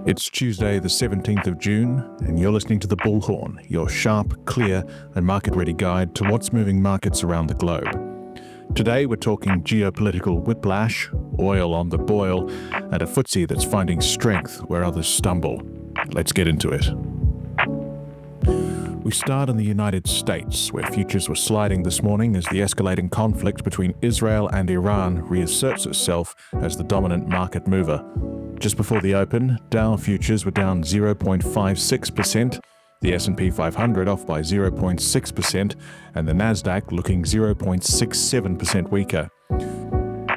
It's Tuesday, the 17th of June, and you're listening to the Bullhorn, your sharp, clear, and market-ready guide to what's moving markets around the globe. Today, we're talking geopolitical whiplash, oil on the boil, and a FTSE that's finding strength where others stumble. Let's get into it. We start in the United States, where futures were sliding this morning as the escalating conflict between Israel and Iran reasserts itself as the dominant market mover. Just before the open, Dow futures were down 0.56%, the S&P 500 off by 0.6%, and the Nasdaq looking 0.67% weaker.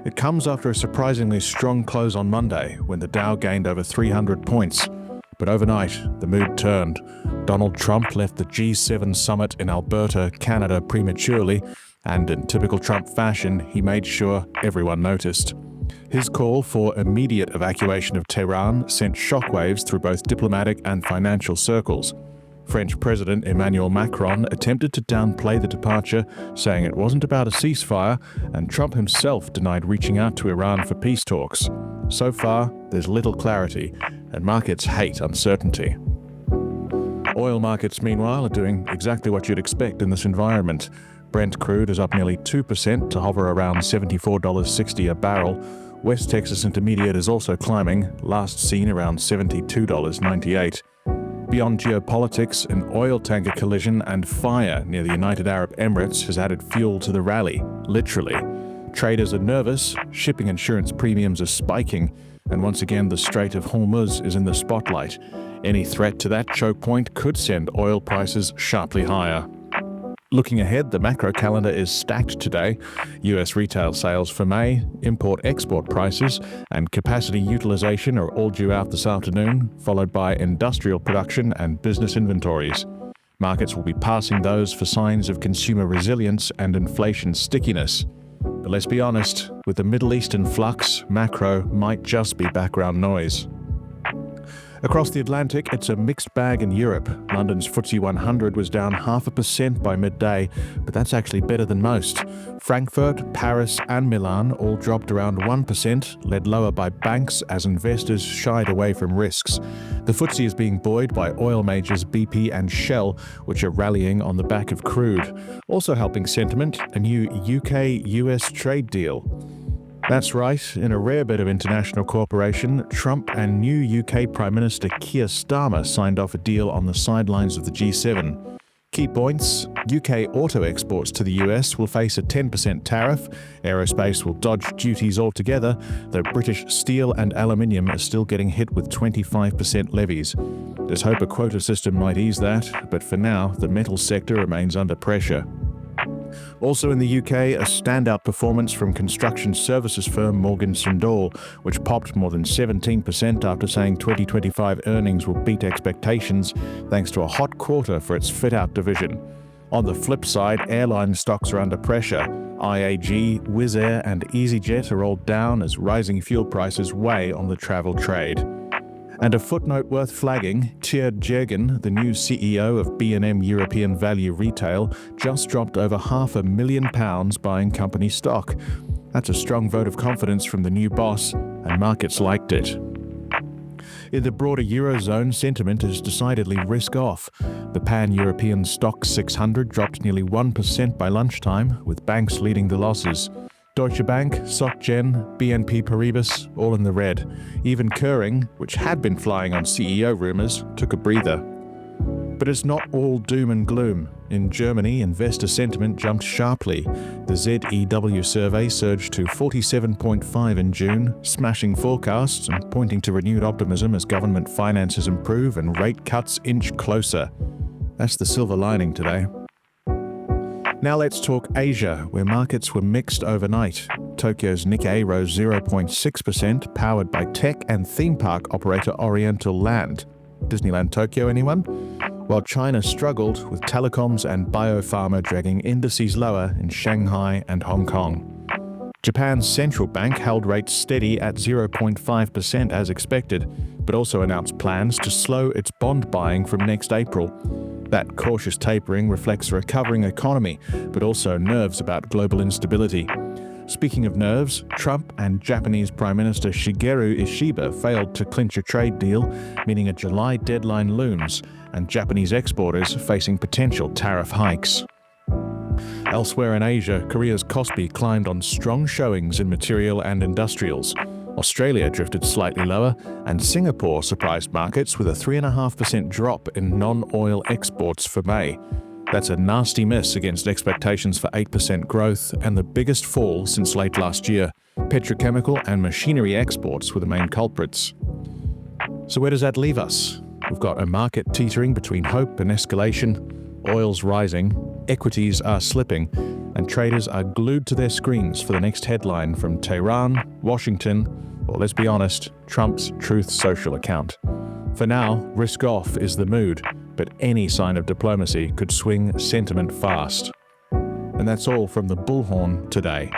It comes after a surprisingly strong close on Monday, when the Dow gained over 300 points. But overnight, the mood turned. Donald Trump left the G7 summit in Alberta, Canada prematurely, and in typical Trump fashion, he made sure everyone noticed. His call for immediate evacuation of Tehran sent shockwaves through both diplomatic and financial circles. French President Emmanuel Macron attempted to downplay the departure, saying it wasn't about a ceasefire, and Trump himself denied reaching out to Iran for peace talks. So far, there's little clarity, and markets hate uncertainty. Oil markets, meanwhile, are doing exactly what you'd expect in this environment. Brent crude is up nearly 2% to hover around $74.60 a barrel. West Texas Intermediate is also climbing, last seen around $72.98. Beyond geopolitics, an oil tanker collision and fire near the United Arab Emirates has added fuel to the rally, literally. Traders are nervous, shipping insurance premiums are spiking, and once again the Strait of Hormuz is in the spotlight. Any threat to that choke point could send oil prices sharply higher. Looking ahead, the macro calendar is stacked today. US retail sales for May, import-export prices, and capacity utilization are all due out this afternoon, followed by industrial production and business inventories. Markets will be passing those for signs of consumer resilience and inflation stickiness. But let's be honest, with the Middle East in flux, macro might just be background noise. Across the Atlantic, it's a mixed bag in Europe. London's FTSE 100 was down 0.5% by midday, but that's actually better than most. Frankfurt, Paris, and Milan all dropped around 1%, led lower by banks as investors shied away from risks. The FTSE is being buoyed by oil majors BP and Shell, which are rallying on the back of crude. Also helping sentiment, a new UK-US trade deal. That's right, in a rare bit of international cooperation, Trump and new UK Prime Minister Keir Starmer signed off a deal on the sidelines of the G7. Key points: UK auto exports to the US will face a 10% tariff, aerospace will dodge duties altogether, though British steel and aluminium are still getting hit with 25% levies. There's hope a quota system might ease that, but for now, the metal sector remains under pressure. Also in the UK, a standout performance from construction services firm Morgan Sindall, which popped more than 17% after saying 2025 earnings will beat expectations thanks to a hot quarter for its fit-out division. On the flip side, airline stocks are under pressure. IAG, Wizz Air and EasyJet are all down as rising fuel prices weigh on the travel trade. And a footnote worth flagging, Tjeerd Jegen, the new CEO of B&M European Value Retail, just dropped over £500,000 buying company stock. That's a strong vote of confidence from the new boss, and markets liked it. In the broader Eurozone, sentiment is decidedly risk-off. The pan-European Stoxx 600 dropped nearly 1% by lunchtime, with banks leading the losses. Deutsche Bank, SocGen, BNP Paribas, all in the red. Even Kering, which had been flying on CEO rumours, took a breather. But it's not all doom and gloom. In Germany, investor sentiment jumped sharply. The ZEW survey surged to 47.5 in June, smashing forecasts and pointing to renewed optimism as government finances improve and rate cuts inch closer. That's the silver lining today. Now let's talk Asia, where markets were mixed overnight. Tokyo's Nikkei rose 0.6%, powered by tech and theme park operator Oriental Land. Disneyland Tokyo, anyone? While China struggled, with telecoms and biopharma dragging indices lower in Shanghai and Hong Kong. Japan's central bank held rates steady at 0.5% as expected, but also announced plans to slow its bond buying from next April. That cautious tapering reflects a recovering economy, but also nerves about global instability. Speaking of nerves, Trump and Japanese Prime Minister Shigeru Ishiba failed to clinch a trade deal, meaning a July deadline looms, and Japanese exporters facing potential tariff hikes. Elsewhere in Asia, Korea's Kospi climbed on strong showings in material and industrials. Australia drifted slightly lower, and Singapore surprised markets with a 3.5% drop in non-oil exports for May. That's a nasty miss against expectations for 8% growth and the biggest fall since late last year. Petrochemical and machinery exports were the main culprits. So where does that leave us? We've got a market teetering between hope and escalation, oil's rising, equities are slipping, and traders are glued to their screens for the next headline from Tehran, Washington, or let's be honest, Trump's Truth Social account. For now, risk off is the mood, but any sign of diplomacy could swing sentiment fast. And that's all from the Bullhorn today.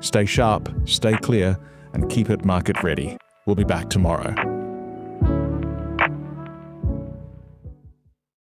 Stay sharp, stay clear, and keep it market ready. We'll be back tomorrow.